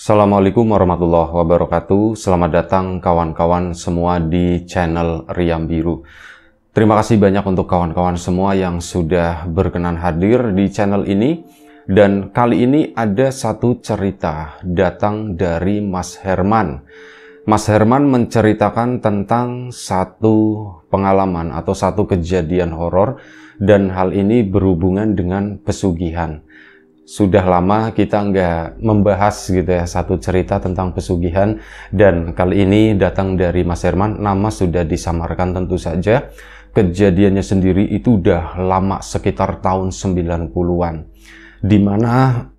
Assalamualaikum warahmatullahi wabarakatuh. Selamat datang kawan-kawan semua di channel Riam Biru. Terima kasih banyak untuk kawan-kawan semua yang sudah berkenan hadir di channel ini. Dan kali ini ada satu cerita datang dari Mas Herman. Mas Herman menceritakan tentang satu pengalaman atau satu kejadian horor, dan hal ini berhubungan dengan pesugihan. Sudah lama kita nggak membahas gitu ya satu cerita tentang pesugihan, dan kali ini datang dari Mas Herman. Nama sudah disamarkan tentu saja. Kejadiannya sendiri itu udah lama, sekitar tahun 90-an. Dimana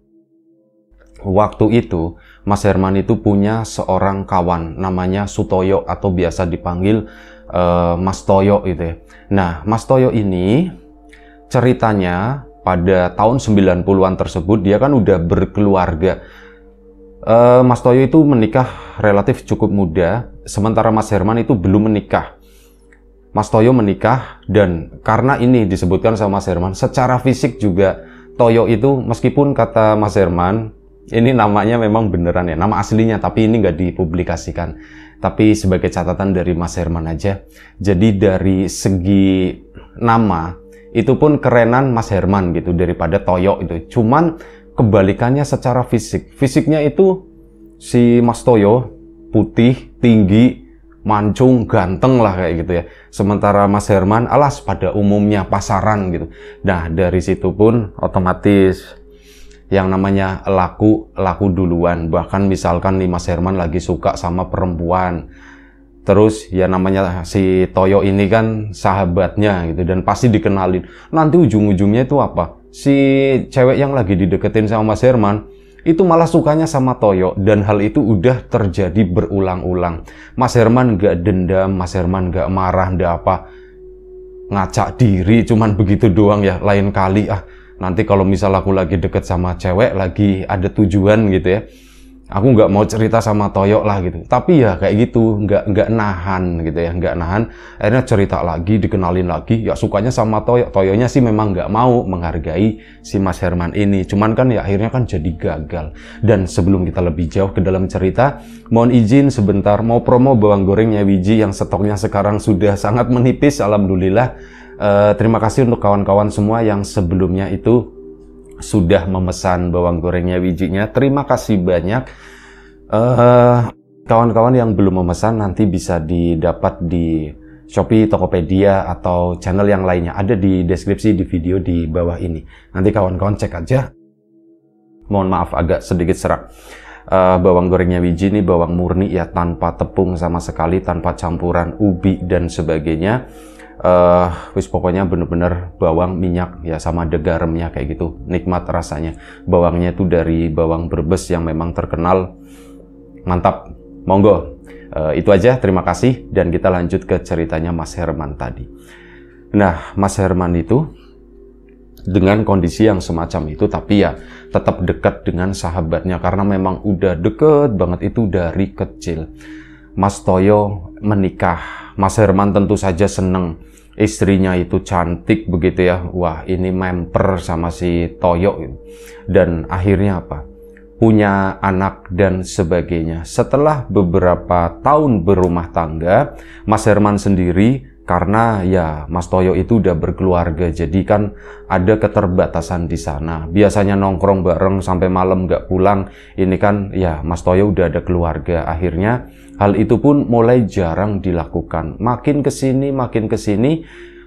waktu itu Mas Herman itu punya seorang kawan namanya Sutoyo atau biasa dipanggil Mas Toyo gitu ya. Nah, Mas Toyo ini ceritanya pada tahun 90-an tersebut dia kan udah berkeluarga. Mas Toyo itu menikah relatif cukup muda, sementara Mas Herman itu belum menikah. Mas Toyo menikah, dan karena ini disebutkan sama Mas Herman, secara fisik juga Toyo itu, meskipun kata Mas Herman, ini namanya memang beneran ya, nama aslinya, tapi ini nggak dipublikasikan. Tapi sebagai catatan dari Mas Herman aja. Jadi dari segi nama, itu pun kerenan Mas Herman gitu daripada Toyo itu. Cuman kebalikannya secara fisik. Fisiknya itu si Mas Toyo putih, tinggi, mancung, ganteng lah kayak gitu ya. Sementara Mas Herman alas pada umumnya pasaran gitu. Nah, dari situ pun otomatis yang namanya laku duluan. Bahkan misalkan nih Mas Herman lagi suka sama perempuan, terus ya namanya si Toyo ini kan sahabatnya gitu, dan pasti dikenalin. Nanti ujung-ujungnya itu apa? Si cewek yang lagi dideketin sama Mas Herman itu malah sukanya sama Toyo, dan hal itu udah terjadi berulang-ulang. Mas Herman gak dendam, Mas Herman gak marah, ndak apa, ngacak diri cuman begitu doang ya. Lain kali nanti kalau misal aku lagi deket sama cewek, lagi ada tujuan gitu ya, aku nggak mau cerita sama Toyo lah gitu. Tapi ya kayak gitu, nggak nahan gitu ya, nggak nahan. Akhirnya cerita lagi, dikenalin lagi, ya sukanya sama Toyo. Toyonya sih memang nggak mau menghargai si Mas Herman ini. Cuman kan ya akhirnya kan jadi gagal. Dan sebelum kita lebih jauh ke dalam cerita, mohon izin sebentar mau promo bawang goreng Nyawiji yang stoknya sekarang sudah sangat menipis, alhamdulillah. Terima kasih untuk kawan-kawan semua yang sebelumnya itu sudah memesan bawang gorengnya wijinya. Terima kasih banyak. Kawan-kawan yang belum memesan nanti bisa didapat di Shopee, Tokopedia, atau channel yang lainnya. Ada di deskripsi di video di bawah ini. Nanti kawan-kawan cek aja. Mohon maaf agak sedikit serak. Bawang gorengnya wiji ini bawang murni ya, tanpa tepung sama sekali, tanpa campuran ubi dan sebagainya. Wis pokoknya bener-bener bawang minyak ya, sama ada garamnya kayak gitu, nikmat rasanya. Bawangnya itu dari bawang Brebes yang memang terkenal, mantap. Monggo, itu aja, terima kasih, dan kita lanjut ke ceritanya Mas Herman tadi. Nah, Mas Herman itu dengan kondisi yang semacam itu, tapi ya tetap dekat dengan sahabatnya karena memang udah deket banget itu dari kecil. Mas Toyo menikah, Mas Herman tentu saja seneng. Istrinya itu cantik begitu ya. Wah, ini memper sama si Toyo. Dan akhirnya apa? Punya anak dan sebagainya. Setelah beberapa tahun berumah tangga, Mas Herman sendiri, karena ya Mas Toyo itu udah berkeluarga, jadi kan ada keterbatasan di sana. Biasanya nongkrong bareng sampai malam nggak pulang. Ini kan ya Mas Toyo udah ada keluarga. Akhirnya hal itu pun mulai jarang dilakukan. Makin kesini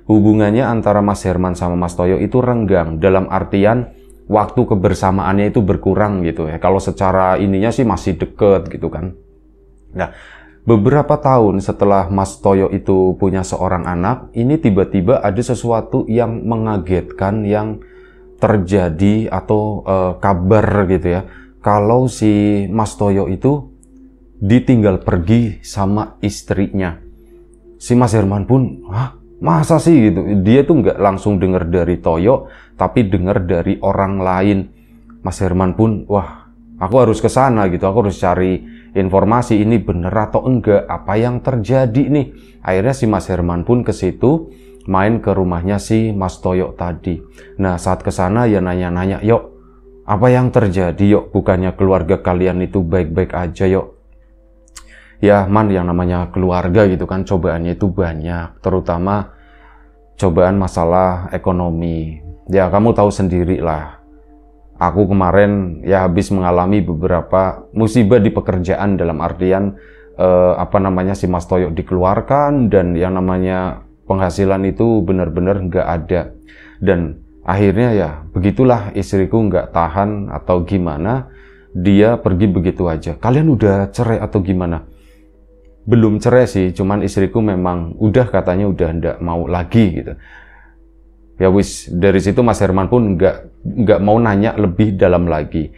hubungannya antara Mas Herman sama Mas Toyo itu renggang. Dalam artian waktu kebersamaannya itu berkurang gitu ya. Kalau secara ininya sih masih deket gitu kan. Nah, beberapa tahun setelah Mas Toyo itu punya seorang anak, ini tiba-tiba ada sesuatu yang mengagetkan yang terjadi, atau kabar gitu ya. Kalau si Mas Toyo itu ditinggal pergi sama istrinya. Si Mas Herman pun, masa sih gitu? Dia tuh nggak langsung dengar dari Toyo, tapi dengar dari orang lain. Mas Herman pun, wah, aku harus ke sana gitu, aku harus cari informasi ini bener atau enggak, apa yang terjadi nih. Akhirnya si Mas Herman pun ke situ, main ke rumahnya si Mas Toyo tadi. Nah, saat ke sana ya nanya-nanya, "Yuk, Apa yang terjadi Yok? Bukannya keluarga kalian itu baik-baik aja Yok? Ya Man, yang namanya keluarga gitu kan cobaannya itu banyak, terutama cobaan masalah ekonomi. Ya kamu tahu sendiri lah, aku kemarin ya habis mengalami beberapa musibah di pekerjaan, dalam artian si Mas Toyo dikeluarkan dan yang namanya penghasilan itu benar-benar nggak ada. Dan akhirnya ya begitulah, istriku nggak tahan atau gimana, dia pergi begitu aja. Kalian udah cerai atau gimana? Belum cerai sih, cuman istriku memang udah katanya udah nggak mau lagi gitu. Ya wis, dari situ Mas Herman pun nggak mau nanya lebih dalam lagi.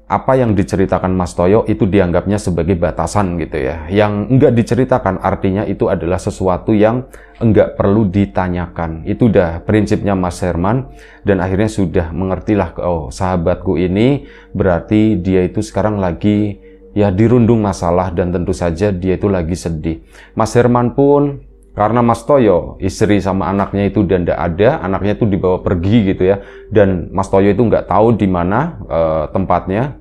Apa yang diceritakan Mas Toyo itu dianggapnya sebagai batasan gitu ya. Yang nggak diceritakan artinya itu adalah sesuatu yang nggak perlu ditanyakan. Itu udah prinsipnya Mas Herman, dan akhirnya sudah mengertilah, oh sahabatku ini berarti dia itu sekarang lagi ya dirundung masalah dan tentu saja dia itu lagi sedih. Mas Herman pun karena Mas Toyo, istri sama anaknya itu udah nggak ada, anaknya itu dibawa pergi gitu ya, dan Mas Toyo itu nggak tahu di mana tempatnya,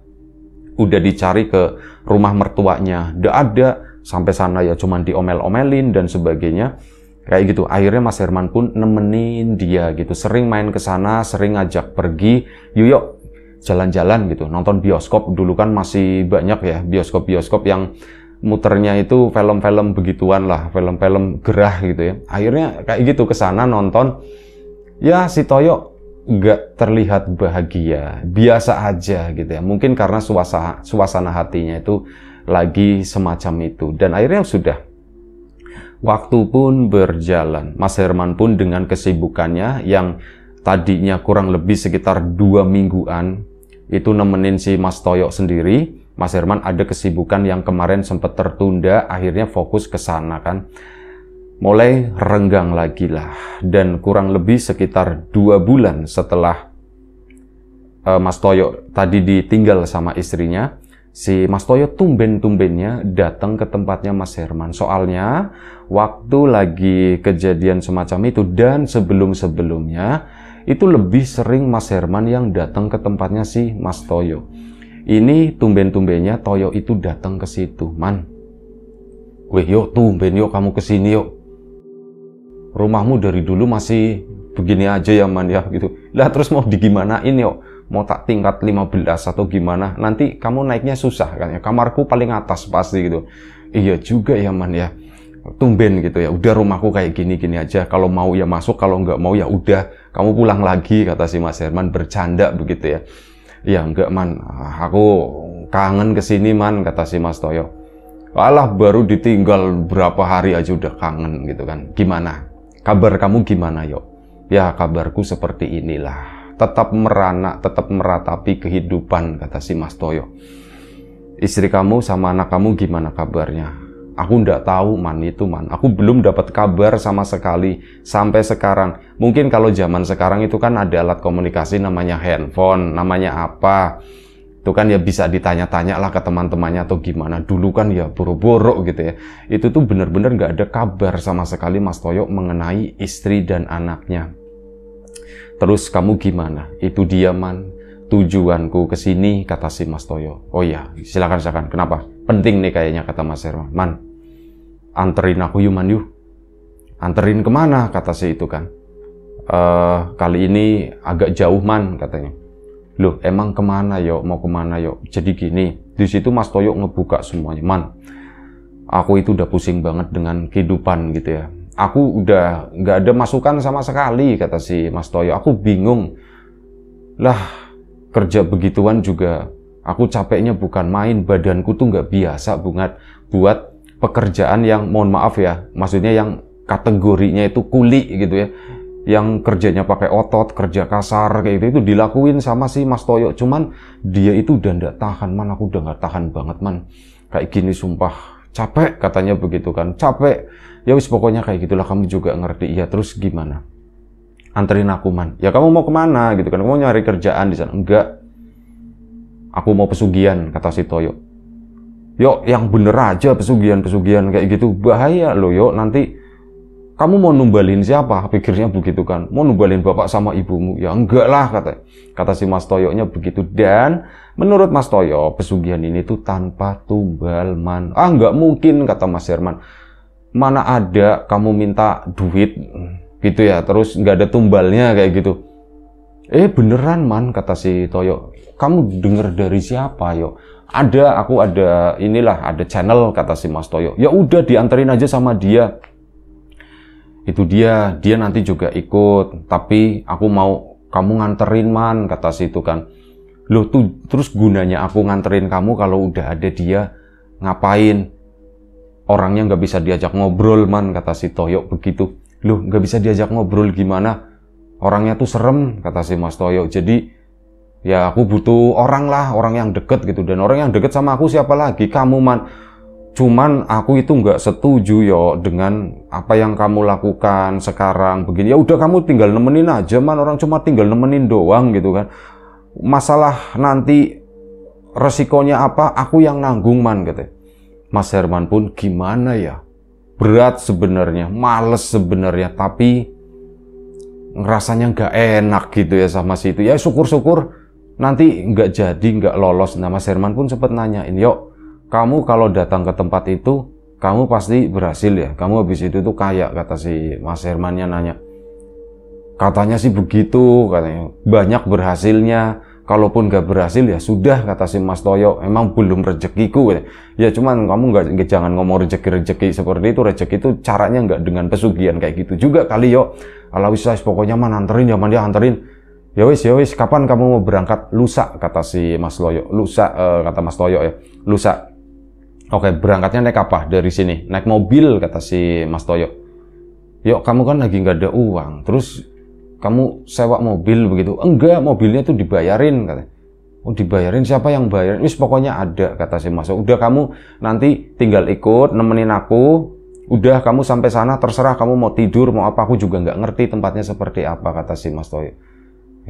udah dicari ke rumah mertuanya, nggak ada, sampai sana ya cuman diomel-omelin dan sebagainya, kayak gitu. Akhirnya Mas Herman pun nemenin dia gitu, sering main ke sana, sering ngajak pergi, yuk jalan-jalan gitu, nonton bioskop. Dulu kan masih banyak ya bioskop-bioskop yang muternya itu film-film begituan lah, film-film gerah gitu ya. Akhirnya kayak gitu ke sana nonton. Ya si Toyo nggak terlihat bahagia, biasa aja gitu ya. Mungkin karena suasana hatinya itu lagi semacam itu. Dan akhirnya sudah, waktu pun berjalan. Mas Herman pun dengan kesibukannya yang tadinya kurang lebih sekitar 2 mingguan itu nemenin si Mas Toyo sendiri. Mas Herman ada kesibukan yang kemarin sempat tertunda, akhirnya fokus ke sana kan. Mulai renggang lagi lah. Dan kurang lebih sekitar 2 bulan setelah Mas Toyo tadi ditinggal sama istrinya, si Mas Toyo tumben-tumbennya datang ke tempatnya Mas Herman. Soalnya waktu lagi kejadian semacam itu dan sebelum-sebelumnya itu lebih sering Mas Herman yang datang ke tempatnya si Mas Toyo. Ini tumben-tumbennya Toyo itu datang ke situ. Man, weh yuk tumben yuk kamu kesini yuk. Rumahmu dari dulu masih begini aja ya Man ya gitu. Lah terus mau digimanain yuk? Mau tak tingkat 15 atau gimana? Nanti kamu naiknya susah kan ya. Kamarku paling atas pasti gitu. Iya juga ya Man ya. Tumben gitu ya. Udah rumahku kayak gini-gini aja. Kalau mau ya masuk, kalau nggak mau ya udah kamu pulang lagi, kata si Mas Herman bercanda begitu ya. Ya enggak Man, aku kangen kesini Man, kata si Mas Toyo. Alah baru ditinggal berapa hari aja udah kangen gitu kan. Gimana? Kabar kamu gimana Yok? Ya kabarku seperti inilah. Tetap merana, tetap meratapi kehidupan, kata si Mas Toyo. Istri kamu sama anak kamu gimana kabarnya? Aku ndak tahu Man itu Man. Aku belum dapat kabar sama sekali sampai sekarang. Mungkin kalau zaman sekarang itu kan ada alat komunikasi namanya handphone, namanya apa. Itu kan ya bisa ditanya-tanya lah ke teman-temannya atau gimana. Dulu kan ya boro-boro gitu ya. Itu tuh bener-bener nggak ada kabar sama sekali Mas Toyo mengenai istri dan anaknya. Terus kamu gimana? Itu dia Man. Tujuanku kesini, kata si Mas Toyo. Oh iya, silakan. Kenapa? Penting nih kayaknya, kata Mas Herman. Man, anterin aku yuk Man yuk. Anterin kemana? Kata si itu kan. Kali ini agak jauh Man, katanya. Loh, emang kemana yuk? Mau kemana yuk? Jadi gini, di situ Mas Toyo ngebuka semuanya. Man, aku itu udah pusing banget dengan kehidupan gitu ya. Aku udah nggak ada masukan sama sekali, kata si Mas Toyo. Aku bingung. Lah, kerja begituan juga aku capeknya bukan main, badanku tuh nggak biasa buat pekerjaan yang mohon maaf ya, maksudnya yang kategorinya itu kuli gitu ya, yang kerjanya pakai otot, kerja kasar kayak gitu, itu dilakuin sama si Mas Toyo. Cuman dia itu udah nggak tahan Man, aku udah nggak tahan banget Man, kayak gini sumpah capek, katanya begitu kan, capek. Ya wis pokoknya kayak gitulah, kamu juga ngerti. Iya terus gimana? Anterin aku Man. Ya kamu mau kemana gitu kan? Kamu mau nyari kerjaan di sana? Enggak. Aku mau pesugihan, kata si Toyo. Yuk yang bener aja pesugihan kayak gitu. Bahaya loh yuk, nanti kamu mau numbalin siapa? Pikirnya begitu kan. Mau numbalin bapak sama ibumu? Ya enggak lah, kata si Mas Toyoknya begitu. Dan menurut Mas Toyo, pesugihan ini tuh tanpa tumbal, man. Ah, enggak mungkin, kata Mas Herman. Mana ada kamu minta duit gitu ya, terus nggak ada tumbalnya kayak gitu. Beneran, man, kata si Toyo. Kamu denger dari siapa, yo? Aku ada ada channel, kata si Mas Toyo. Ya udah, dianterin aja sama dia. Itu dia nanti juga ikut, tapi aku mau kamu nganterin, man, kata si itu kan. Loh tuh, terus gunanya aku nganterin kamu kalau udah ada dia, ngapain? Orangnya nggak bisa diajak ngobrol, man, kata si Toyo begitu. Loh, nggak bisa diajak ngobrol gimana? Orangnya tuh serem, kata si Mas Toyo. Jadi ya aku butuh orang lah, orang yang deket gitu. Dan orang yang deket sama aku siapa lagi? Kamu, man. Cuman aku itu nggak setuju yo dengan apa yang kamu lakukan sekarang begini. Ya udah, kamu tinggal nemenin aja, man. Orang cuma tinggal nemenin doang gitu kan. Masalah nanti resikonya apa, aku yang nanggung, man, gitu. Mas Herman pun gimana ya? Berat sebenarnya, males sebenarnya, tapi ngerasanya nggak enak gitu ya sama si itu. Ya syukur-syukur nanti nggak jadi, nggak lolos. Nah, Mas Herman pun sempat nanyain, yuk, kamu kalau datang ke tempat itu, kamu pasti berhasil ya? Kamu habis itu tuh kaya, kata si Mas Hermannya nanya. Katanya sih begitu, katanya. Banyak berhasilnya. Kalaupun nggak berhasil ya sudah, kata si Mas Toyo. Emang belum rezekiku. Ya cuman kamu jangan ngomong rezeki seperti itu. Rezeki itu caranya nggak dengan pesugihan kayak gitu juga kali, yo. Ala wis pokoknya mah anterin, ya man, dia anterin. Ya wis, kapan kamu mau berangkat? Lusa, kata si Mas Toyo. Lusa, kata Mas Toyo ya. Lusa. Oke, berangkatnya naik apa dari sini? Naik mobil, kata si Mas Toyo. Yuk, kamu kan lagi nggak ada uang. Terus kamu sewa mobil begitu? Enggak, mobilnya tuh dibayarin, katanya. Oh, dibayarin, siapa yang bayarin? Wis pokoknya ada, kata si Mas. Udah, kamu nanti tinggal ikut nemenin aku. Udah, kamu sampai sana terserah kamu mau tidur mau apa, aku juga nggak ngerti tempatnya seperti apa, kata si Mas Toyo.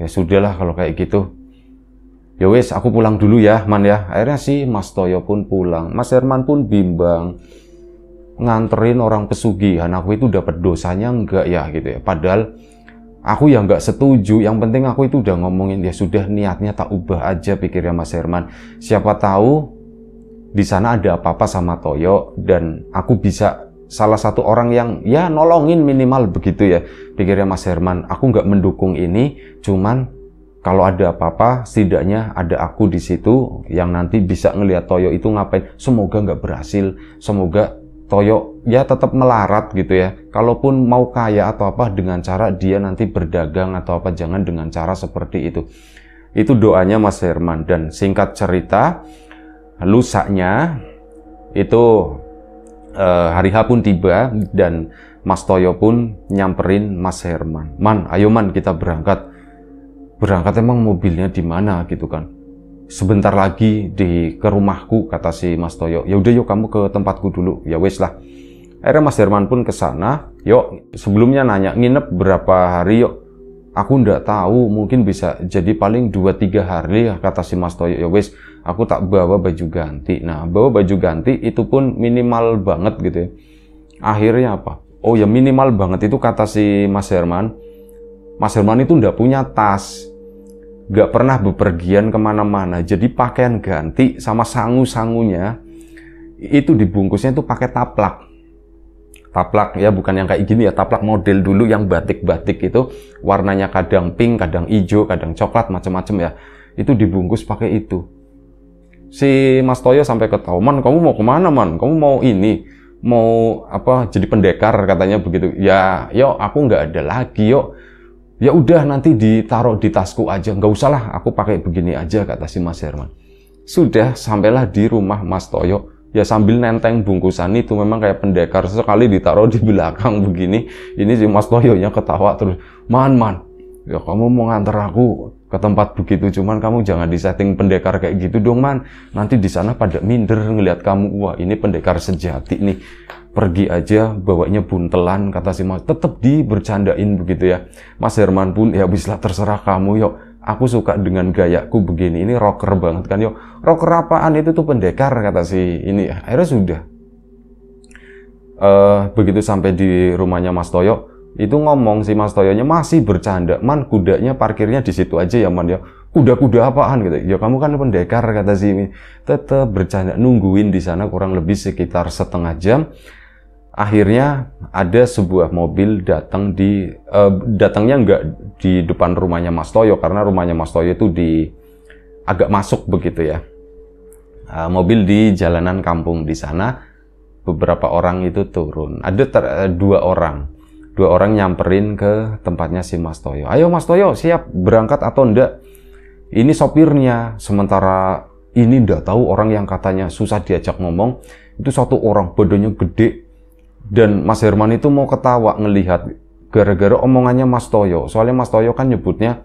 Ya sudahlah kalau kayak gitu. Ya wis, aku pulang dulu ya, man ya. Akhirnya si Mas Toyo pun pulang. Mas Herman pun bimbang. Nganterin orang pesugihan, aku itu dapat dosanya enggak ya gitu ya. Padahal aku yang nggak setuju, yang penting aku itu udah ngomongin, ya sudah, niatnya tak ubah aja, pikirnya Mas Herman. Siapa tahu di sana ada apa-apa sama Toyo dan aku bisa salah satu orang yang ya nolongin minimal begitu ya, pikirnya Mas Herman. Aku nggak mendukung ini, cuman kalau ada apa-apa setidaknya ada aku di situ yang nanti bisa ngelihat Toyo itu ngapain. Semoga nggak berhasil, semoga Toyo ya tetap melarat gitu ya. Kalaupun mau kaya atau apa, dengan cara dia nanti berdagang atau apa, jangan dengan cara seperti itu. Itu doanya Mas Herman. Dan singkat cerita, lusanya itu hari H pun tiba dan Mas Toyo pun nyamperin Mas Herman. Man, ayo man, kita berangkat. Berangkat emang mobilnya di mana gitu kan? Sebentar lagi ke rumahku, kata si Mas Toyo. Ya udah, yuk kamu ke tempatku dulu. Ya wes lah. Akhirnya Mas Herman pun ke sana. Yuk, sebelumnya nanya nginep berapa hari, yuk. Aku ndak tahu, mungkin bisa jadi paling 2-3 hari ya, kata si Mas Toyo. Ya wes, aku tak bawa baju ganti. Nah, bawa baju ganti itu pun minimal banget gitu ya. Akhirnya apa? Oh ya, minimal banget itu kata si Mas Herman. Mas Herman itu ndak punya tas. Gak pernah bepergian kemana-mana, jadi pakaian ganti sama sangu-sangunya itu dibungkusnya itu pakai taplak ya, bukan yang kayak gini ya, taplak model dulu yang batik-batik itu, warnanya kadang pink, kadang hijau, kadang coklat, macam-macam ya, itu dibungkus pakai itu. Si Mas Toyo sampai ketawa, man, kamu mau kemana, man? Kamu mau mau apa, jadi pendekar, katanya begitu. Ya, yuk, aku nggak ada lagi, yuk. Ya udah, nanti ditaruh di tasku aja, nggak usah lah, aku pakai begini aja, kata si Mas Herman. Sudah, sampailah di rumah Mas Toyo, ya sambil nenteng bungkusan itu, memang kayak pendekar, sekali ditaruh di belakang begini. Ini si Mas Toyonya ketawa terus, man, ya kamu mau nganter aku ke tempat begitu, cuman kamu jangan disetting pendekar kayak gitu dong, man. Nanti di sana pada minder ngelihat kamu, wah ini pendekar sejati nih. Pergi aja, bawanya buntelan, kata si Mas. Tetap bercandain begitu ya. Mas Herman pun, ya bislah terserah kamu, yuk. Aku suka dengan gayaku begini, ini rocker banget kan, yuk. Rocker apaan, itu tuh pendekar, kata si ini. Akhirnya sudah. begitu sampai di rumahnya Mas Toyo, itu ngomong si Mas Toyonya masih bercanda, "Man, kudanya parkirnya di situ aja ya, Man ya." "Kuda-kuda apaan?" gitu. "Ya kamu kan pendekar," kata si. Tetap bercanda, nungguin di sana kurang lebih sekitar setengah jam. Akhirnya ada sebuah mobil datang datangnya nggak di depan rumahnya Mas Toyo, karena rumahnya Mas Toyo itu agak masuk begitu ya. Mobil di jalanan kampung di sana, beberapa orang itu turun. Ada dua orang nyamperin ke tempatnya si Mas Toyo. "Ayo Mas Toyo, siap berangkat atau enggak? Ini sopirnya." Sementara ini nggak tahu orang yang katanya susah diajak ngomong, itu satu orang badannya gede. Dan Mas Herman itu mau ketawa ngelihat gara-gara omongannya Mas Toyo. Soalnya Mas Toyo kan nyebutnya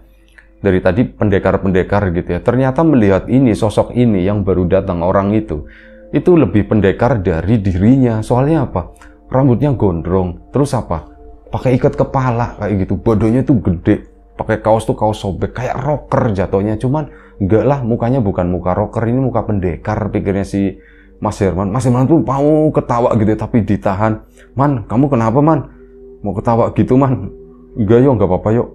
dari tadi pendekar-pendekar gitu ya. Ternyata melihat ini, sosok ini yang baru datang, orang itu lebih pendekar dari dirinya. Soalnya apa? Rambutnya gondrong, terus apa? Pakai ikat kepala kayak gitu. Badannya tuh gede, pakai kaos tuh kaos sobek, kayak rocker jatuhnya. Cuman enggak lah, mukanya bukan muka rocker, ini muka pendekar, pikirnya si Mas Herman. Mas Herman tuh mau ketawa gitu tapi ditahan. "Man, kamu kenapa, Man? Mau ketawa gitu, Man?" "Enggak yo, enggak apa-apa yuk.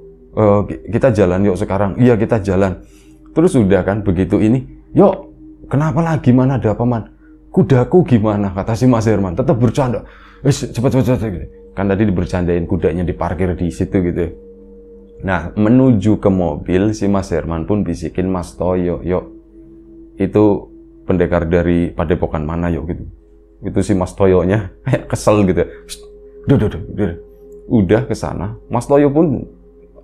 Kita jalan yuk sekarang." "Iya, kita jalan." Terus udah kan begitu ini, "Yuk, kenapa lagi, Man? Ada apa, Man?" "Kudaku gimana?" kata si Mas Herman. Tetap bercanda. Cepet gitu. Kan tadi dibercandain kudanya diparkir di situ gitu ya. Nah, menuju ke mobil, si Mas Herman pun bisikin Mas Toyo, "Yuk, itu pendekar dari padepokan mana yuk?" gitu. Itu si Mas Toyonya kayak kesel gitu. Udah ke sana, Mas Toyo pun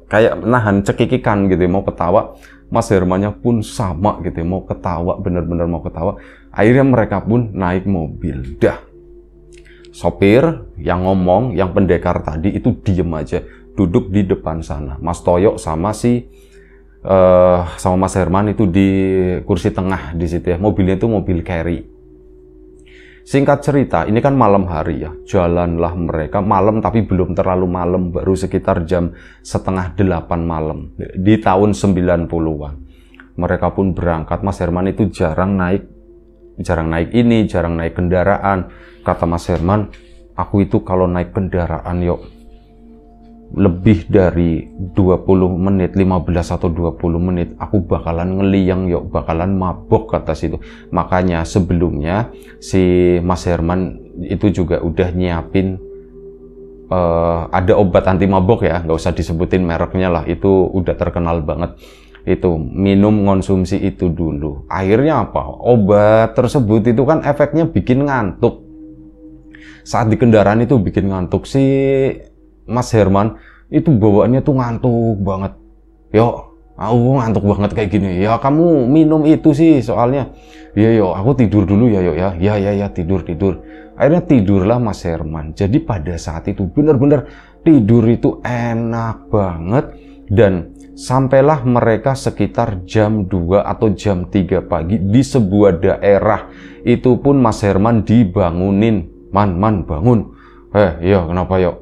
kayak nahan cekikikan gitu, mau ketawa. Mas Hermannya pun sama gitu, mau ketawa, bener-bener mau ketawa. Akhirnya mereka pun naik mobil. Dah, sopir yang ngomong, yang pendekar tadi itu diem aja, duduk di depan sana. Mas Toyo sama sama Mas Herman itu di kursi tengah di situ ya. Mobilnya itu mobil carry. Singkat cerita, ini kan malam hari ya. Jalanlah mereka malam, tapi belum terlalu malam, baru sekitar jam 7:30 malam di tahun 90-an. Mereka pun berangkat. Mas Herman itu jarang naik kendaraan. Kata Mas Herman, "Aku itu kalau naik kendaraan yuk lebih dari 20 menit, 15 atau 20 menit, aku bakalan ngeliang yuk, bakalan mabok," kata situ. Makanya sebelumnya si Mas Herman itu juga udah nyiapin ada obat anti mabok ya, nggak usah disebutin mereknya lah, itu udah terkenal banget. Itu minum, konsumsi itu dulu. Akhirnya apa? Obat tersebut itu kan efeknya bikin ngantuk. Saat di kendaraan itu bikin ngantuk. Si Mas Herman itu bawaannya tuh ngantuk banget. "Yo, aku ngantuk banget kayak gini." "Ya kamu minum itu sih soalnya." "Iya yo, aku tidur dulu ya yo ya." Ya tidur." Akhirnya tidurlah Mas Herman. Jadi pada saat itu bener-bener tidur itu enak banget. Dan sampailah mereka sekitar jam 2 atau jam 3 pagi di sebuah daerah. Itu pun Mas Herman dibangunin. Man, bangun." Iya kenapa yuk?"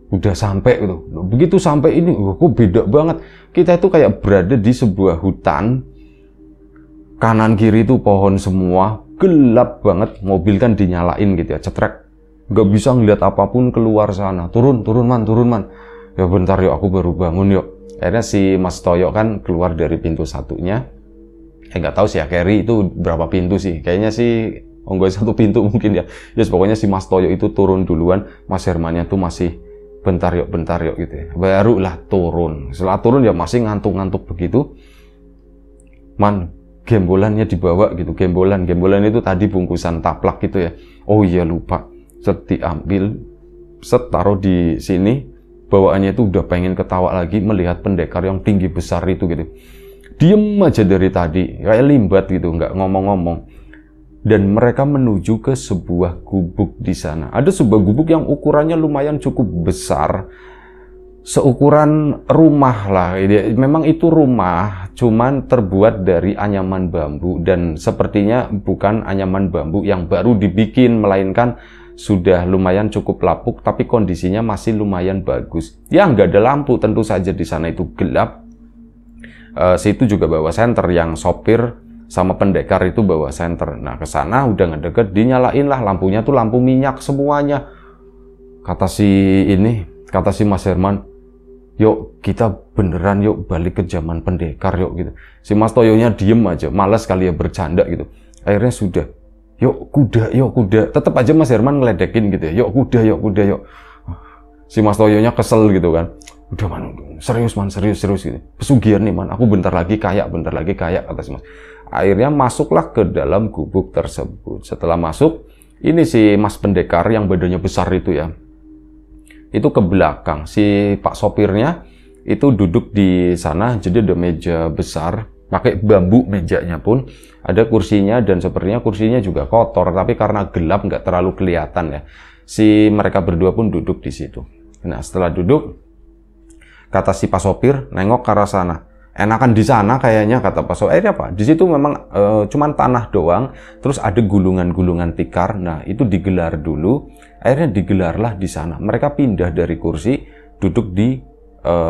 "Udah sampai gitu." Begitu sampai ini, kok beda banget. Kita itu kayak berada di sebuah hutan. Kanan kiri itu pohon semua, gelap banget. Mobil kan dinyalain gitu ya, cetrek. Nggak bisa ngeliat apapun keluar sana. Turun man." "Ya bentar yuk, aku baru bangun yuk." Akhirnya si Mas Toyo kan keluar dari pintu satunya. Nggak tahu sih ya, carry itu berapa pintu sih. Kayaknya sih enggak satu pintu mungkin ya. Yes, pokoknya si Mas Toyo itu turun duluan. Mas Hermannya tuh masih bentar yuk gitu ya. Barulah turun. Setelah turun ya masih ngantuk-ngantuk begitu. "Man, gembolannya dibawa gitu." Gembolan itu tadi bungkusan taplak gitu ya. "Oh iya lupa." Set diambil, set taruh di sini. Bawaannya itu udah pengen ketawa lagi melihat pendekar yang tinggi besar itu gitu. Diem aja dari tadi, kayak limbat gitu, nggak ngomong-ngomong. Dan mereka menuju ke sebuah gubuk di sana. Ada sebuah gubuk yang ukurannya lumayan cukup besar. Seukuran rumah lah. Memang itu rumah, cuman terbuat dari anyaman bambu. Dan sepertinya bukan anyaman bambu yang baru dibikin, melainkan sudah lumayan cukup lapuk, tapi kondisinya masih lumayan bagus. Ya nggak ada lampu, tentu saja di sana itu gelap. Situ juga bawa senter, yang sopir sama pendekar itu bawa senter. Nah ke sana udah ngedeket, dinyalain lah lampunya tuh lampu minyak semuanya. kata si Mas Herman, yuk kita beneran yuk balik ke zaman pendekar yuk gitu. Si Mas Toyonya diem aja, malas kali ya bercanda gitu. Akhirnya sudah, yuk kuda. Tetap aja Mas Herman ngeledekin gitu ya, yuk kuda yuk. Si Mas Toyonya kesel gitu kan. Udah man, serius gitu. Pesugihan nih man, aku bentar lagi kaya kata si Mas. Akhirnya masuklah ke dalam gubuk tersebut. Setelah masuk, ini si Mas Pendekar yang badannya besar itu ya, itu ke belakang. Si Pak sopirnya itu duduk di sana, jadi ada meja besar, pakai bambu mejanya pun, ada kursinya dan sepertinya kursinya juga kotor, tapi karena gelap nggak terlalu kelihatan ya. Si mereka berdua pun duduk di situ. Nah setelah duduk, kata si Pak sopir, nengok ke arah sana. Enakan di sana kayaknya, kata Pak sopir. Akhirnya apa? Di situ memang cuman tanah doang, terus ada gulungan-gulungan tikar. Nah itu digelar dulu. Akhirnya digelarlah di sana. Mereka pindah dari kursi, duduk di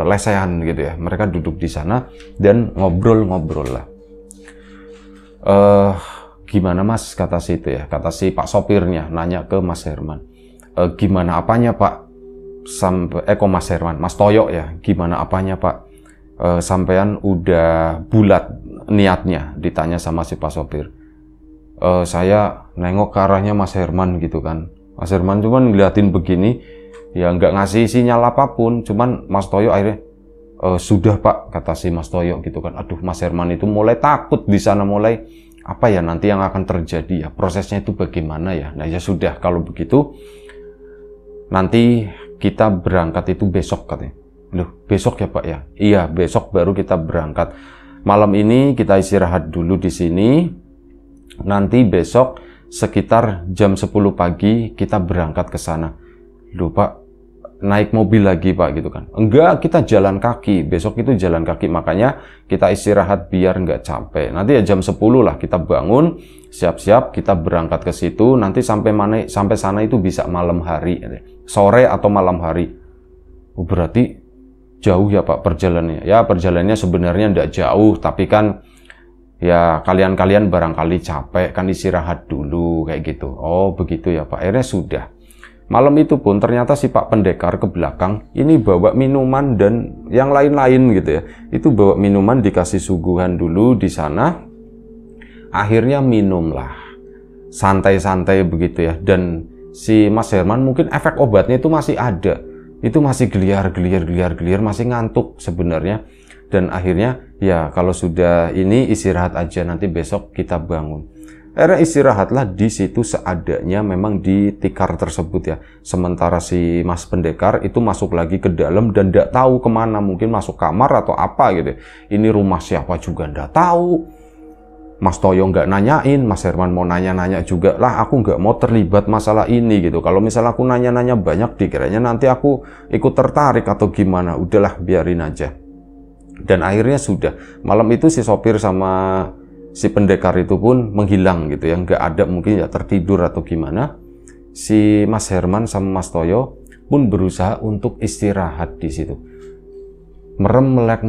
lesehan gitu ya. Mereka duduk di sana dan ngobrol-ngobrol lah. Gimana Mas, kata si itu ya, kata si Pak sopirnya nanya ke Mas Herman. Gimana apanya Pak? Kok Mas Herman, Mas Toyo ya, gimana apanya Pak? Sampean udah bulat niatnya, ditanya sama si Pak sopir. Saya nengok ke arahnya Mas Herman gitu kan. Mas Herman cuman ngeliatin begini, ya nggak ngasih sinyal apapun, cuman Mas Toyo akhirnya, sudah Pak, kata si Mas Toyo gitu kan. Aduh, Mas Herman itu mulai takut di sana, mulai apa ya nanti yang akan terjadi ya, prosesnya itu bagaimana ya. Nah ya sudah, kalau begitu nanti kita berangkat itu besok katanya. Loh, besok ya Pak ya? Iya, besok baru kita berangkat. Malam ini kita istirahat dulu di sini. Nanti besok sekitar jam 10 pagi kita berangkat ke sana. Loh Pak, naik mobil lagi Pak gitu kan? Enggak, kita jalan kaki. Besok itu jalan kaki, makanya kita istirahat biar nggak capek. Nanti ya jam 10 lah kita bangun, siap-siap kita berangkat ke situ. Nanti sampai sana itu bisa malam hari, sore atau malam hari. Berarti jauh ya Pak perjalanannya. Ya perjalanannya sebenarnya nggak jauh, tapi kan ya kalian barangkali capek kan, istirahat dulu kayak gitu. Oh begitu ya Pak. Akhirnya sudah. Malam itu pun ternyata si Pak Pendekar ke belakang ini bawa minuman dan yang lain-lain gitu ya. Itu bawa minuman, dikasih suguhan dulu di sana. Akhirnya minumlah. Santai-santai begitu ya. Dan si Mas Herman mungkin efek obatnya itu masih ada. Itu masih geliar, masih ngantuk sebenarnya. Dan akhirnya ya kalau sudah ini istirahat aja, nanti besok kita bangun. Akhirnya istirahatlah di situ seadanya, memang di tikar tersebut ya. Sementara si Mas Pendekar itu masuk lagi ke dalam dan tidak tahu kemana, mungkin masuk kamar atau apa gitu. Ini rumah siapa juga tidak tahu. Mas Toyo nggak nanyain, Mas Herman mau nanya-nanya juga lah, aku nggak mau terlibat masalah ini gitu. Kalau misalnya aku nanya-nanya banyak, dikiranya nanti aku ikut tertarik atau gimana. Udahlah, biarin aja. Dan akhirnya sudah, malam itu si sopir sama si pendekar itu pun menghilang gitu ya, nggak ada, mungkin ya tertidur atau gimana. Si Mas Herman sama Mas Toyo pun berusaha untuk istirahat di situ. Merem melek,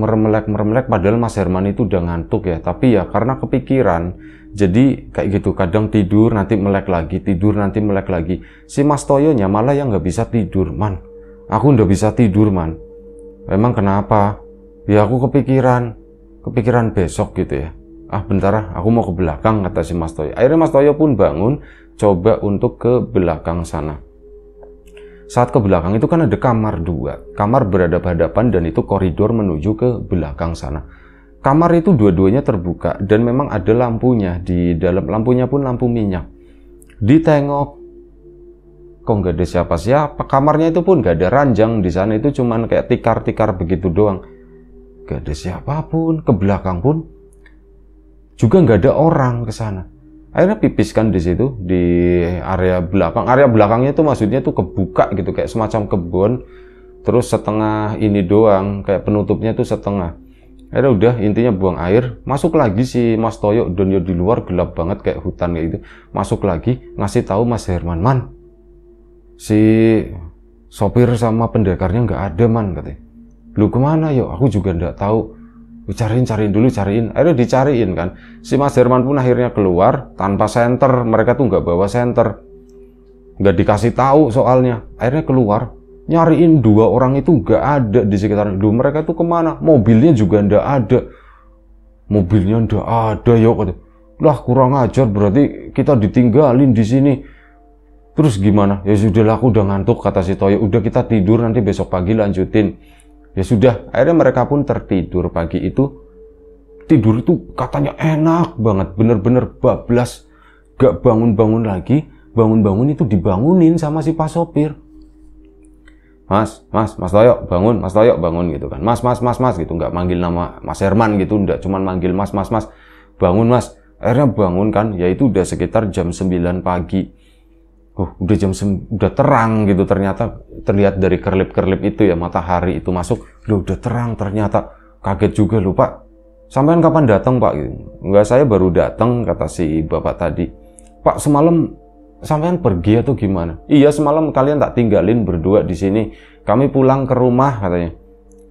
padahal Mas Herman itu udah ngantuk ya, tapi ya karena kepikiran, jadi kayak gitu, kadang tidur nanti melek lagi, tidur nanti melek lagi. Si Mas Toyonya malah yang nggak bisa tidur, man, aku nggak bisa tidur man. Emang kenapa? Ya aku kepikiran besok gitu ya. Ah bentar, aku mau ke belakang, kata si Mas Toyo. Akhirnya Mas Toyo pun bangun, coba untuk ke belakang sana. Saat ke belakang itu kan ada kamar dua, kamar berhadapan-hadapan dan itu koridor menuju ke belakang sana. Kamar itu dua-duanya terbuka dan memang ada lampunya, di dalam lampunya pun lampu minyak. Ditengok, kok nggak ada siapa-siapa. Kamarnya itu pun nggak ada ranjang, di sana itu cuman kayak tikar-tikar begitu doang. Nggak ada siapapun, ke belakang pun juga nggak ada orang ke sana. Akhirnya pipis kan di situ, di area belakang. Area belakangnya itu maksudnya tuh kebuka gitu, kayak semacam kebun. Terus setengah ini doang, kayak penutupnya tuh setengah. Akhirnya udah, intinya buang air. Masuk lagi si Mas Toyo, dan di luar gelap banget kayak hutan kayak gitu. Masuk lagi, ngasih tahu Mas Herman, man, si sopir sama pendekarnya nggak ada man, katanya. Lu kemana yuk? Aku juga nggak tahu. Cariin dulu. Akhirnya dicariin kan. Si Mas Herman pun akhirnya keluar tanpa senter. Mereka tuh nggak bawa senter. nggak dikasih tahu soalnya. Akhirnya keluar, nyariin 2 orang itu nggak ada di sekitar itu. Mereka tuh kemana? Mobilnya juga nggak ada. Mobilnya nggak ada, yuk. Lah kurang ajar, berarti kita ditinggalin di sini. Terus gimana? Ya sudah, aku udah ngantuk, kata si Toyo. Udah kita tidur, nanti besok pagi lanjutin. Ya sudah, akhirnya mereka pun tertidur pagi itu. Tidur itu katanya enak banget, bener-bener bablas. Gak bangun-bangun lagi, bangun-bangun itu dibangunin sama si Pak sopir. Mas Toyo bangun, Mas Toyo bangun gitu kan. Mas gitu, nggak manggil nama Mas Herman gitu, nggak cuman manggil Mas, bangun Mas. Akhirnya bangun kan, ya itu udah sekitar jam 9 pagi. Udah terang gitu, ternyata terlihat dari kerlip-kerlip itu ya, matahari itu masuk. Loh, udah terang ternyata. Kaget juga loh, Pak. Sampean kapan datang, Pak? Enggak, saya baru datang, kata si bapak tadi. Pak, semalam sampean pergi atau gimana? Iya, semalam kalian tak tinggalin berdua di sini. Kami pulang ke rumah, katanya.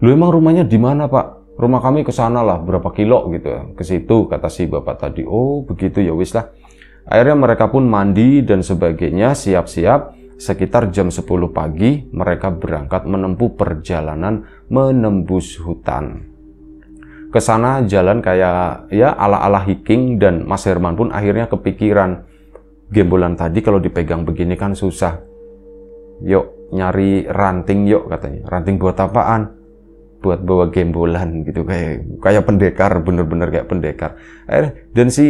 Lu emang rumahnya di mana, Pak? Rumah kami ke sana lah, berapa kilo gitu ya. Ke situ, kata si bapak tadi. Oh, begitu ya, wis lah. Akhirnya mereka pun mandi dan sebagainya, siap-siap. Sekitar jam 10 pagi, mereka berangkat menempuh perjalanan menembus hutan. Ke sana jalan kayak ya ala-ala hiking, dan Mas Herman pun akhirnya kepikiran. Gembolan tadi kalau dipegang begini kan susah. Yuk nyari ranting yuk, katanya. Ranting buat apaan? Buat bawa gembolan gitu, kayak pendekar, bener-bener kayak pendekar. Dan si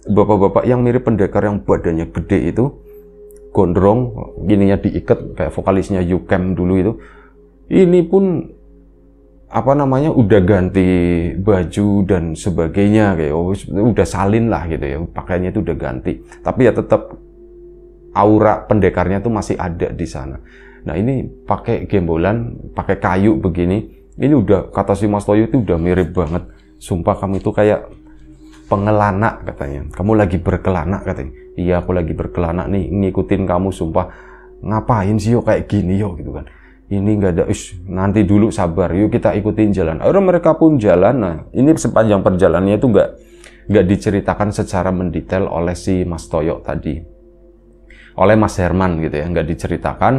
bapak-bapak yang mirip pendekar yang badannya gede itu, gondrong, gininya diikat kayak vokalisnya YouCamp dulu itu. Ini pun udah ganti baju dan sebagainya, kayak udah salin lah gitu ya, pakaiannya itu udah ganti, tapi ya tetap aura pendekarnya tuh masih ada di sana. Nah, ini pakai gembolan, pakai kayu begini, ini udah, kata si Mas Toyo itu udah mirip banget. Sumpah, kamu itu kayak pengelana, katanya. Kamu lagi berkelana, katanya. Iya, aku lagi berkelana nih, ngikutin kamu, sumpah. Ngapain sih yuk kayak gini yuk, gitu kan. Ini nggak ada, nanti dulu, sabar, yuk kita ikutin jalan. Akhirnya mereka pun jalan. Nah, ini sepanjang perjalanannya itu nggak diceritakan secara mendetail oleh si Mas Toyo tadi, oleh Mas Herman gitu ya, nggak diceritakan.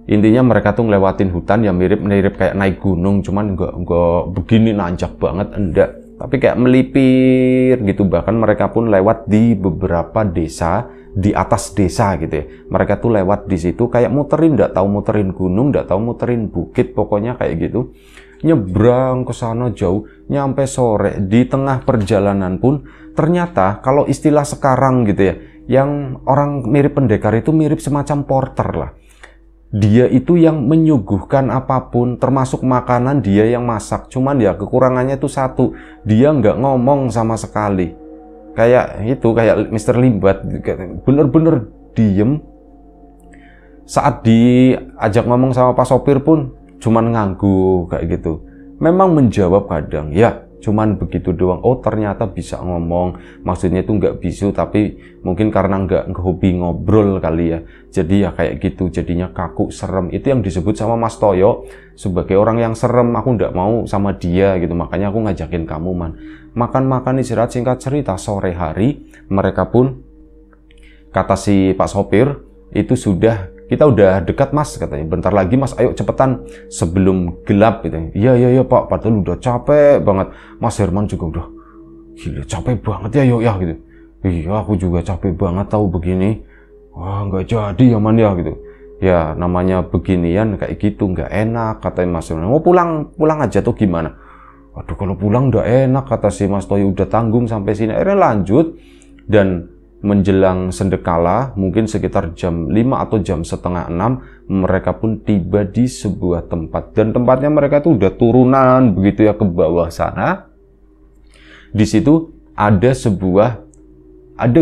Intinya mereka tuh ngelewatin hutan yang mirip kayak naik gunung, cuman nggak begini nanjak banget, enggak, tapi kayak melipir gitu. Bahkan mereka pun lewat di beberapa desa, di atas desa gitu ya. Mereka tuh lewat di situ kayak muterin, nggak tahu muterin gunung, nggak tahu muterin bukit, pokoknya kayak gitu. Nyebrang ke sana jauh, nyampe sore. Di tengah perjalanan pun ternyata kalau istilah sekarang gitu ya, yang orang mirip pendekar itu mirip semacam porter lah. Dia itu yang menyuguhkan apapun, termasuk makanan dia yang masak. Cuman ya kekurangannya itu satu, dia nggak ngomong sama sekali. Kayak itu, kayak Mr. Limbat, bener-bener diem. Saat diajak ngomong sama Pak sopir pun cuman ngangguk kayak gitu. Memang menjawab kadang, ya cuman begitu doang. Oh, ternyata bisa ngomong. Maksudnya itu nggak bisu, tapi mungkin karena nggak hobi ngobrol kali ya. Jadi ya kayak gitu, jadinya kaku, serem. Itu yang disebut sama Mas Toyo sebagai orang yang serem. Aku nggak mau sama dia gitu, makanya aku ngajakin kamu, Man. Makan-makan, istirahat. Singkat cerita, sore hari mereka pun, kata si Pak sopir, itu kita udah dekat, Mas, katanya. Bentar lagi, Mas, ayo cepetan sebelum gelap gitu. Iya Pak, padahal udah capek banget. Mas Herman juga udah gila capek banget ya, yuk ya gitu. Iya, aku juga capek banget tahu begini. Wah, nggak jadi ya, Man ya gitu. Ya namanya beginian kayak gitu nggak enak, katanya Mas Herman. Mau pulang aja tuh gimana? Waduh, kalau pulang udah enak, kata si Mas Toyo, udah tanggung sampai sini. Akhirnya lanjut, dan menjelang sendekala, mungkin sekitar jam 5 atau jam setengah 6, mereka pun tiba di sebuah tempat. Dan tempatnya mereka tuh udah turunan begitu ya ke bawah sana. Di situ ada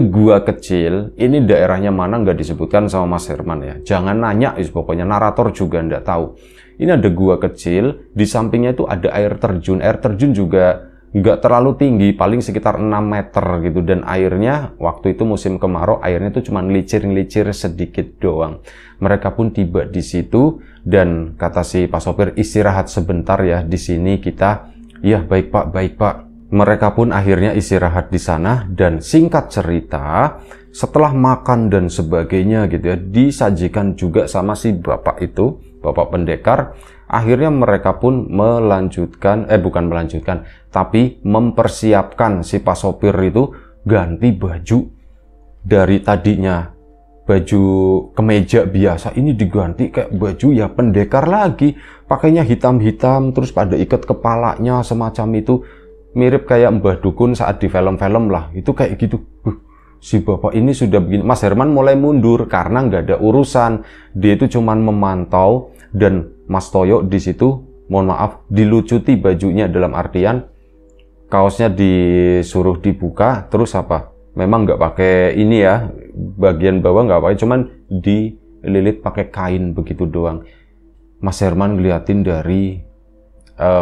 gua kecil. Ini daerahnya mana nggak disebutkan sama Mas Herman ya. Jangan nanya, pokoknya narator juga nggak tahu. Ini ada gua kecil, di sampingnya itu ada air terjun. Air terjun juga nggak terlalu tinggi, paling sekitar 6 meter gitu. Dan airnya, waktu itu musim kemarau, airnya itu cuma licir-licir sedikit doang. Mereka pun tiba di situ, dan kata si Pak sopir, istirahat sebentar ya di sini kita. Iya, baik Pak, baik Pak. Mereka pun akhirnya istirahat di sana, dan singkat cerita, setelah makan dan sebagainya gitu ya, disajikan juga sama si bapak itu, bapak pendekar. Akhirnya mereka pun melanjutkan, bukan melanjutkan, tapi mempersiapkan si Pak sopir itu ganti baju. Dari tadinya baju kemeja biasa, ini diganti kayak baju ya pendekar lagi, pakainya hitam-hitam, terus pada ikat kepalanya semacam itu, mirip kayak Mbah Dukun saat di film-film lah, itu kayak gitu. Si bapak ini sudah begini. Mas Herman mulai mundur karena nggak ada urusan, dia itu cuman memantau. Dan Mas Toyo di situ, mohon maaf, dilucuti bajunya, dalam artian kaosnya disuruh dibuka, terus apa? Memang nggak pakai ini ya, bagian bawah nggak pakai, cuman dililit pakai kain begitu doang. Mas Herman ngeliatin dari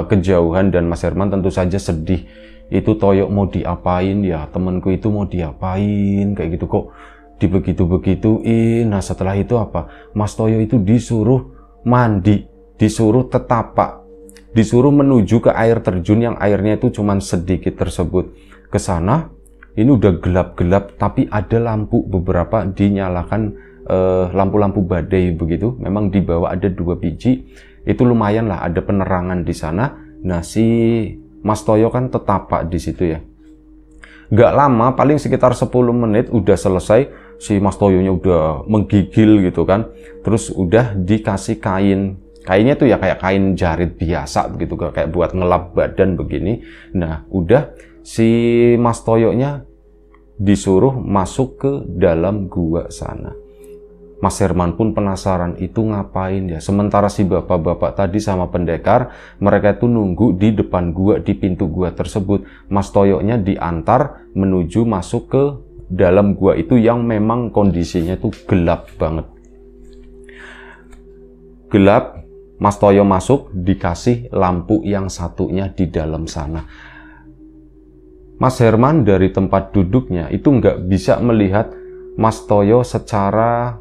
kejauhan, dan Mas Herman tentu saja sedih. Itu Toyo mau diapain ya, temenku itu mau diapain kayak gitu, kok dibegitu-begituin. Nah setelah itu apa, Mas Toyo itu disuruh mandi, disuruh tetapak, disuruh menuju ke air terjun yang airnya itu cuman sedikit tersebut. Ke sana, ini udah gelap-gelap, tapi ada lampu beberapa dinyalakan, lampu-lampu badai begitu. Memang di bawah ada 2 biji, itu lumayan lah, ada penerangan di sana. Nah si Mas Toyo kan tetapak di situ ya. Gak lama, paling sekitar 10 menit udah selesai. Si Mas Toyonya udah menggigil gitu kan. Terus udah dikasih kain. Kainnya tuh ya kayak kain jarit biasa begitu, kayak buat ngelap badan begini. Nah udah si Mas Toyonya disuruh masuk ke dalam gua sana. Mas Herman pun penasaran, itu ngapain ya? Sementara si bapak-bapak tadi sama pendekar, mereka itu nunggu di depan gua, di pintu gua tersebut. Mas Toyonya diantar menuju masuk ke dalam gua itu yang memang kondisinya itu gelap banget. Gelap, Mas Toyo masuk, dikasih lampu yang satunya di dalam sana. Mas Herman dari tempat duduknya itu nggak bisa melihat Mas Toyo secara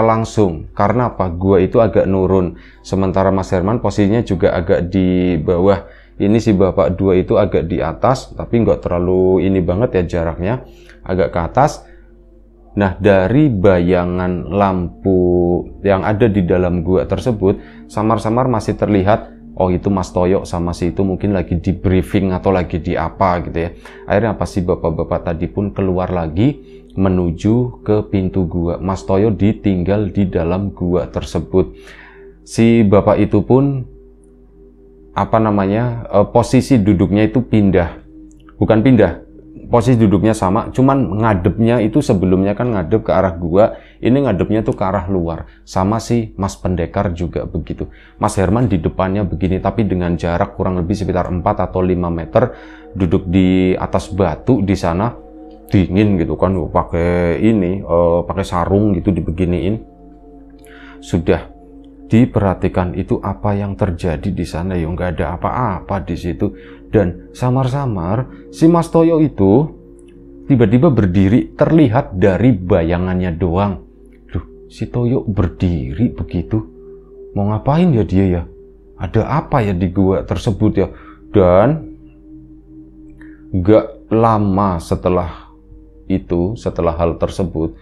langsung. Karena apa? Gua itu agak nurun. Sementara Mas Herman posisinya juga agak di bawah. Ini si bapak dua itu agak di atas, tapi nggak terlalu ini banget ya jaraknya. Agak ke atas. Nah, dari bayangan lampu yang ada di dalam gua tersebut, samar-samar masih terlihat, oh itu Mas Toyo sama si itu mungkin lagi di briefing atau lagi di apa gitu ya. Akhirnya apa, si bapak-bapak tadi pun keluar lagi menuju ke pintu gua. Mas Toyo ditinggal di dalam gua tersebut. Si bapak itu pun apa namanya, posisi duduknya itu pindah. Bukan pindah, posisi duduknya sama, cuman ngadepnya itu sebelumnya kan ngadep ke arah gua, ini ngadepnya tuh ke arah luar. Sama si Mas Pendekar juga begitu. Mas Herman di depannya begini, tapi dengan jarak kurang lebih sekitar 4 atau 5 meter, duduk di atas batu di sana. Dingin gitu kan, pakai ini, pakai sarung gitu dibeginiin. Sudah diperhatikan itu apa yang terjadi di sana, ya nggak ada apa-apa di situ. Dan samar-samar si Mas Toyo itu tiba-tiba berdiri, terlihat dari bayangannya doang. Duh, si Toyo berdiri begitu, mau ngapain ya dia ya? Ada apa ya di gua tersebut ya? Dan nggak lama setelah itu, setelah hal tersebut,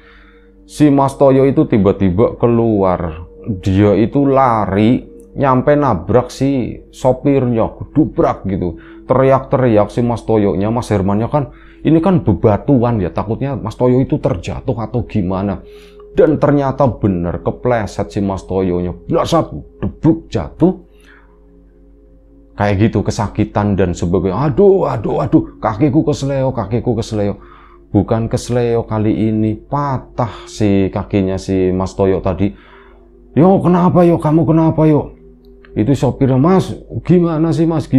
si Mas Toyo itu tiba-tiba keluar. Dia itu lari, nyampe nabrak si sopirnya, gedubrak gitu. Teriak-teriak si Mas Toyonya. Mas Hermannya kan, ini kan bebatuan ya, takutnya Mas Toyo itu terjatuh atau gimana. Dan ternyata bener, kepleset si Mas Toyonya, blasat, debruk, jatuh. Kayak gitu, kesakitan dan sebagainya. Aduh, kakiku kesleo. Bukan kesleo kali ini, patah si kakinya si Mas Toyo tadi. Yo, kenapa yo? Kamu kenapa yo? Itu sopirnya, Mas, gimana sih Mas?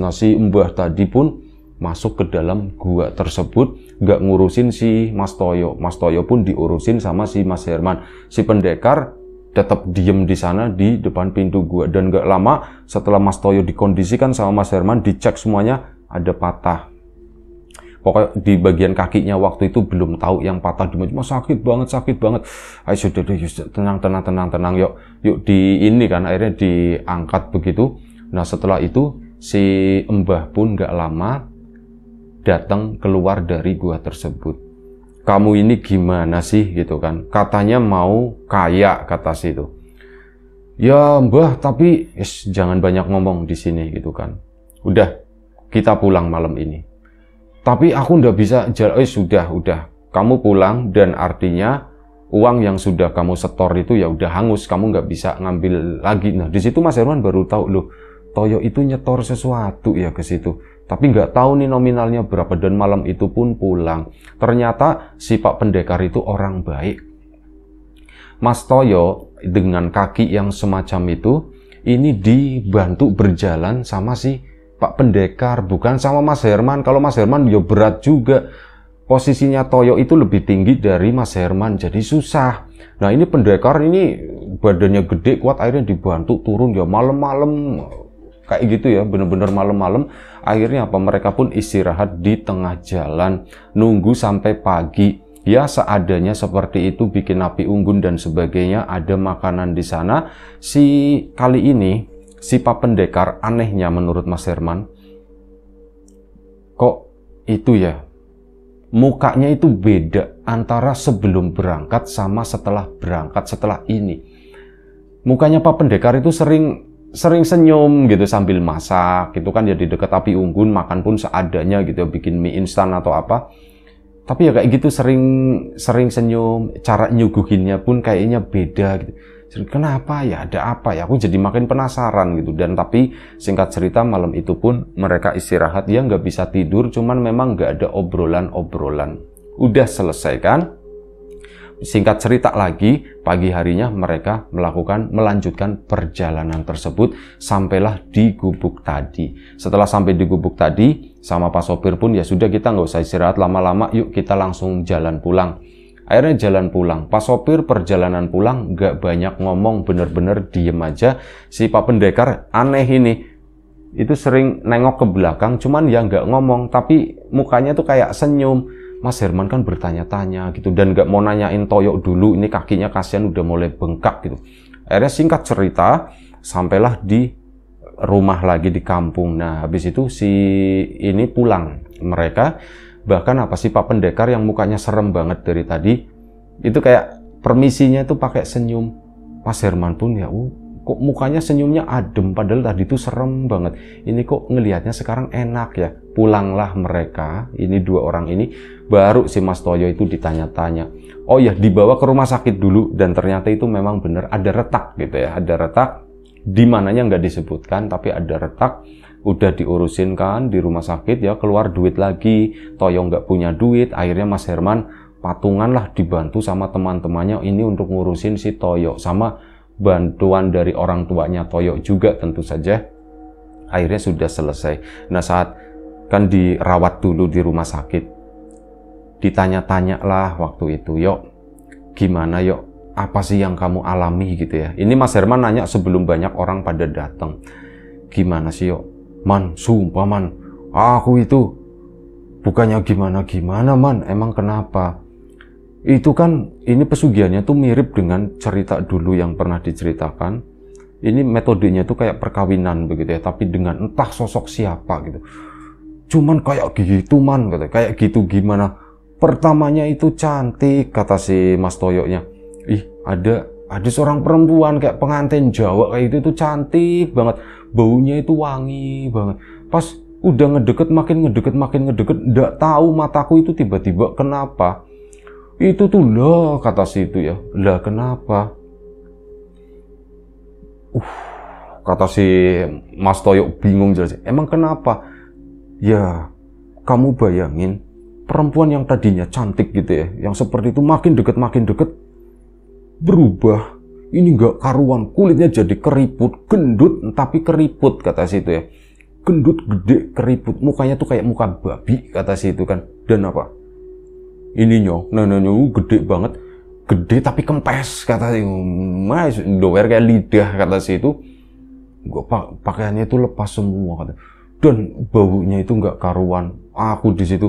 Nah, si Mbah tadi pun masuk ke dalam gua tersebut, nggak ngurusin si Mas Toyo. Mas Toyo pun diurusin sama si Mas Herman. Si pendekar tetap diem di sana di depan pintu gua. Dan nggak lama setelah Mas Toyo dikondisikan sama Mas Herman, dicek semuanya, ada patah. Pokoknya di bagian kakinya waktu itu belum tahu yang patah di mana, sakit banget. Ayo sudah tenang, yuk di ini kan, akhirnya diangkat begitu. Nah setelah itu si Mbah pun nggak lama datang keluar dari gua tersebut. Kamu ini gimana sih gitu kan? Katanya mau kaya, kata si itu. Ya mbah, tapi jangan banyak ngomong di sini gitu kan. Udah, kita pulang malam ini. Tapi aku ndak bisa jalan. Sudah. Kamu pulang, dan artinya uang yang sudah kamu setor itu ya udah hangus. Kamu nggak bisa ngambil lagi. Nah di situ Mas Herman baru tahu loh, Toyo itu nyetor sesuatu ya ke situ. Tapi nggak tahu nih nominalnya berapa, dan malam itu pun pulang. Ternyata si Pak Pendekar itu orang baik. Mas Toyo dengan kaki yang semacam itu, ini dibantu berjalan sama si Pak Pendekar, bukan sama Mas Herman. Kalau Mas Herman ya berat juga. Posisinya Toyo itu lebih tinggi dari Mas Herman, jadi susah. Nah ini Pendekar ini badannya gede, kuat, akhirnya dibantu turun ya malam-malam. Kayak gitu ya, bener-bener malam-malam. Akhirnya apa? Mereka pun istirahat di tengah jalan, nunggu sampai pagi. Ya seadanya seperti itu, bikin api unggun dan sebagainya, ada makanan di sana. Kali ini, si Pak Pendekar anehnya menurut Mas Herman, kok itu ya, mukanya itu beda antara sebelum berangkat sama setelah berangkat, setelah ini. Mukanya Pak Pendekar itu sering senyum gitu sambil masak gitu kan ya, di dekat api unggun, makan pun seadanya gitu, bikin mie instan atau apa. Tapi ya kayak gitu sering senyum, cara nyuguhinnya pun kayaknya beda gitu. Kenapa ya, ada apa ya, aku jadi makin penasaran gitu. Dan tapi singkat cerita malam itu pun mereka istirahat, ya nggak bisa tidur, cuman memang nggak ada obrolan-obrolan. Udah selesai kan? Singkat cerita lagi, pagi harinya mereka melanjutkan perjalanan tersebut sampailah di gubuk tadi. Setelah sampai di gubuk tadi, sama Pak sopir pun ya sudah, kita nggak usah istirahat lama-lama, yuk kita langsung jalan pulang. Akhirnya jalan pulang. Pak sopir perjalanan pulang nggak banyak ngomong, bener-bener diem aja. Si Pak Pendekar aneh ini, itu sering nengok ke belakang, cuman ya nggak ngomong, tapi mukanya tuh kayak senyum. Mas Herman kan bertanya-tanya gitu, dan nggak mau nanyain Toyo dulu, ini kakinya kasihan udah mulai bengkak gitu. Akhirnya singkat cerita, sampailah di rumah lagi di kampung. Nah habis itu si ini pulang mereka. Bahkan apa sih Pak Pendekar yang mukanya serem banget dari tadi, itu kayak permisinya itu pakai senyum. Mas Herman pun ya kok mukanya senyumnya adem, padahal tadi itu serem banget. Ini kok ngelihatnya sekarang enak ya. Pulanglah mereka, ini dua orang ini, baru si Mas Toyo itu ditanya-tanya. Oh ya, dibawa ke rumah sakit dulu, dan ternyata itu memang benar ada retak gitu ya. Ada retak, di mananya nggak disebutkan, tapi ada retak. Udah diurusin kan di rumah sakit ya, keluar duit lagi. Toyo nggak punya duit, akhirnya Mas Herman patungan lah, dibantu sama teman-temannya ini untuk ngurusin si Toyo, sama bantuan dari orang tuanya Toyo juga tentu saja. Akhirnya sudah selesai. Nah saat kan dirawat dulu di rumah sakit, ditanya-tanya lah waktu itu, Yok gimana Yok, apa sih yang kamu alami gitu ya. Ini Mas Herman nanya sebelum banyak orang pada datang. Gimana sih Yok? Man, sumpah man, aku itu bukannya gimana-gimana man, emang kenapa? Itu kan, ini pesugihannya tuh mirip dengan cerita dulu yang pernah diceritakan. Ini metodenya tuh kayak perkawinan begitu ya, tapi dengan entah sosok siapa gitu. Cuman kayak gitu man, kayak gitu gimana? Pertamanya itu cantik, kata si Mas Toyoknya. Ih, ada seorang perempuan kayak pengantin Jawa kayak itu cantik banget. Baunya itu wangi banget. Pas udah makin ngedeket, nggak tahu mataku itu tiba-tiba kenapa. Itu tuh lah, kata si itu ya. Lah kenapa? Kata si Mas Toyok bingung jelas. Emang kenapa? Ya, kamu bayangin perempuan yang tadinya cantik gitu ya, yang seperti itu makin deket berubah. Ini nggak karuan, kulitnya jadi keriput, gendut tapi keriput, kata si itu ya. Gendut gede keriput, mukanya tuh kayak muka babi, kata si itu kan. Dan apa? Ininya, gede banget, gede tapi kempes, kata si. Mas, doer kayak lidah, kata si itu. Pakaiannya itu lepas semua, kata. Dan baunya itu nggak karuan. Aku di situ,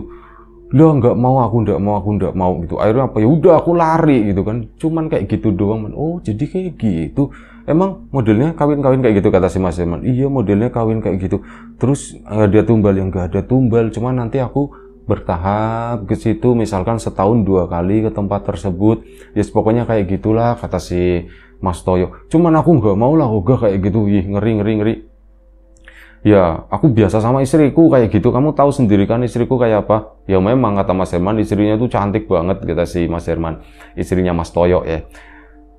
lah nggak mau, aku nggak mau gitu. Akhirnya apa ya udah aku lari gitu kan. Cuman kayak gitu doang man. Oh jadi kayak gitu. Emang modelnya kawin kayak gitu, kata si Mas Herman. Iya modelnya kawin kayak gitu. Terus ada tumbal, yang nggak ada tumbal. Cuman nanti aku bertahap ke situ, misalkan setahun 2 kali ke tempat tersebut. Ya pokoknya kayak gitulah kata si Mas Toyo. Cuman aku nggak mau lah ogah kayak gitu, ih ngeri. Ya aku biasa sama istriku kayak gitu, kamu tahu sendiri kan istriku kayak apa. Ya memang kata Mas Herman istrinya tuh cantik banget kata si Mas Herman, istrinya Mas Toyo ya.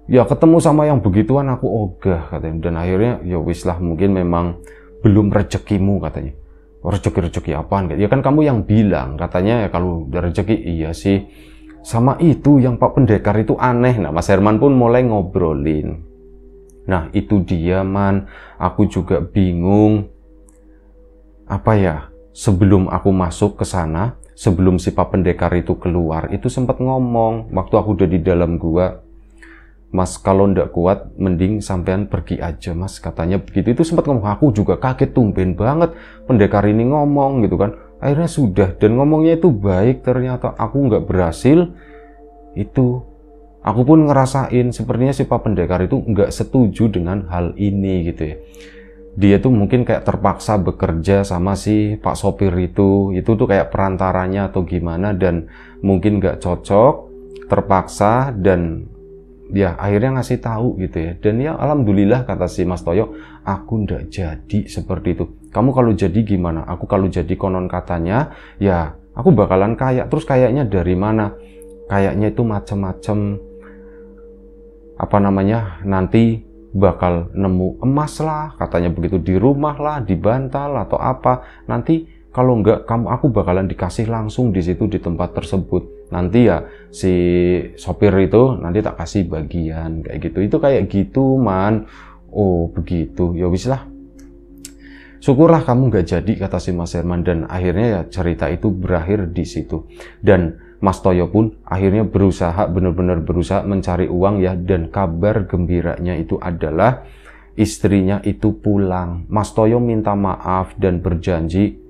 Ya ketemu sama yang begituan aku ogah katanya, dan akhirnya ya wis lah, mungkin memang belum rezekimu katanya. Rezeki apaan? Ya kan kamu yang bilang katanya ya kalau udah rezeki. Iya sih, sama itu yang Pak Pendekar itu aneh. Nah Mas Herman pun mulai ngobrolin. Nah itu dia man, aku juga bingung. Apa ya, sebelum aku masuk ke sana, sebelum si Pak Pendekar itu keluar, itu sempat ngomong waktu aku udah di dalam gua, Mas kalau ndak kuat mending sampean pergi aja mas, katanya begitu. Itu sempat ngomong, aku juga kaget, tumben banget pendekar ini ngomong gitu kan. Akhirnya sudah, dan ngomongnya itu baik, ternyata aku nggak berhasil. Itu aku pun ngerasain sepertinya si Pak Pendekar itu nggak setuju dengan hal ini gitu ya. Dia tuh mungkin kayak terpaksa bekerja sama si Pak sopir itu tuh kayak perantaranya atau gimana, dan mungkin nggak cocok, terpaksa, dan ya akhirnya ngasih tahu gitu ya. Dan ya alhamdulillah kata si Mas Toyo, aku ndak jadi seperti itu. Kamu kalau jadi gimana? Aku kalau jadi konon katanya ya aku bakalan kaya. Terus kayaknya dari mana? Kayaknya itu macam-macam, apa namanya, nanti bakal nemu emas lah katanya begitu, di rumah lah, di bantal atau apa. Nanti kalau enggak aku bakalan dikasih langsung di situ di tempat tersebut. Nanti ya si sopir itu nanti tak kasih bagian kayak gitu. Itu kayak gitu man. Oh begitu, ya wis lah. Syukurlah kamu nggak jadi kata si Mas Herman, dan akhirnya ya cerita itu berakhir di situ. Dan Mas Toyo pun akhirnya berusaha, benar-benar berusaha mencari uang ya, dan kabar gembiranya itu adalah istrinya itu pulang. Mas Toyo minta maaf dan berjanji,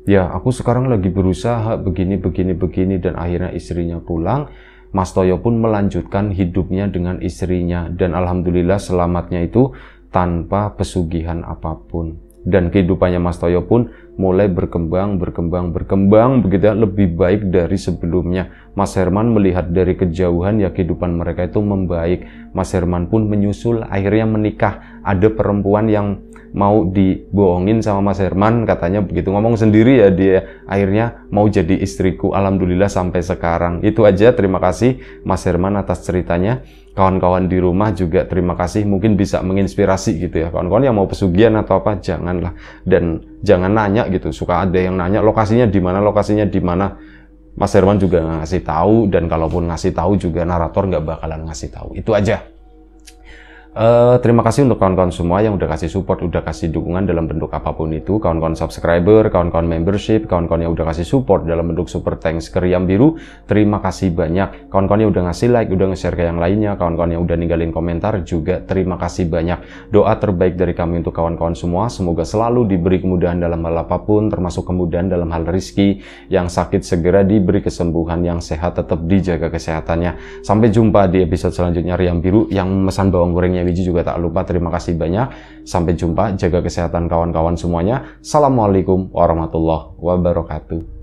ya aku sekarang lagi berusaha begini, dan akhirnya istrinya pulang. Mas Toyo pun melanjutkan hidupnya dengan istrinya, dan alhamdulillah selamatnya itu tanpa pesugihan apapun. Dan kehidupannya Mas Toyo pun mulai berkembang begitu ya, lebih baik dari sebelumnya. Mas Herman melihat dari kejauhan ya kehidupan mereka itu membaik. Mas Herman pun menyusul, akhirnya menikah. Ada perempuan yang mau dibohongin sama Mas Herman katanya begitu, ngomong sendiri ya dia, akhirnya mau jadi istriku. Alhamdulillah sampai sekarang. Itu aja, terima kasih Mas Herman atas ceritanya. Kawan-kawan di rumah juga terima kasih, mungkin bisa menginspirasi gitu ya. Kawan-kawan yang mau pesugihan atau apa janganlah, dan jangan nanya gitu. Suka ada yang nanya lokasinya di mana, Mas Herman juga nggak ngasih tahu, dan kalaupun ngasih tahu juga narator nggak bakalan ngasih tahu. Itu aja. Terima kasih untuk kawan-kawan semua yang udah kasih support, udah kasih dukungan dalam bentuk apapun itu. Kawan-kawan subscriber, kawan-kawan membership, kawan-kawan yang udah kasih support dalam bentuk super thanks ke Riam Biru, terima kasih banyak. Kawan-kawan yang udah ngasih like, udah nge-share ke yang lainnya, kawan-kawan yang udah ninggalin komentar juga terima kasih banyak. Doa terbaik dari kami untuk kawan-kawan semua, semoga selalu diberi kemudahan dalam hal apapun, termasuk kemudahan dalam hal rezeki. Yang sakit segera diberi kesembuhan, yang sehat tetap dijaga kesehatannya. Sampai jumpa di episode selanjutnya Riam Biru. Yang memesan bawang gorengnya Wiji juga tak lupa, terima kasih banyak. Sampai jumpa, jaga kesehatan kawan-kawan semuanya. Assalamualaikum warahmatullahi wabarakatuh.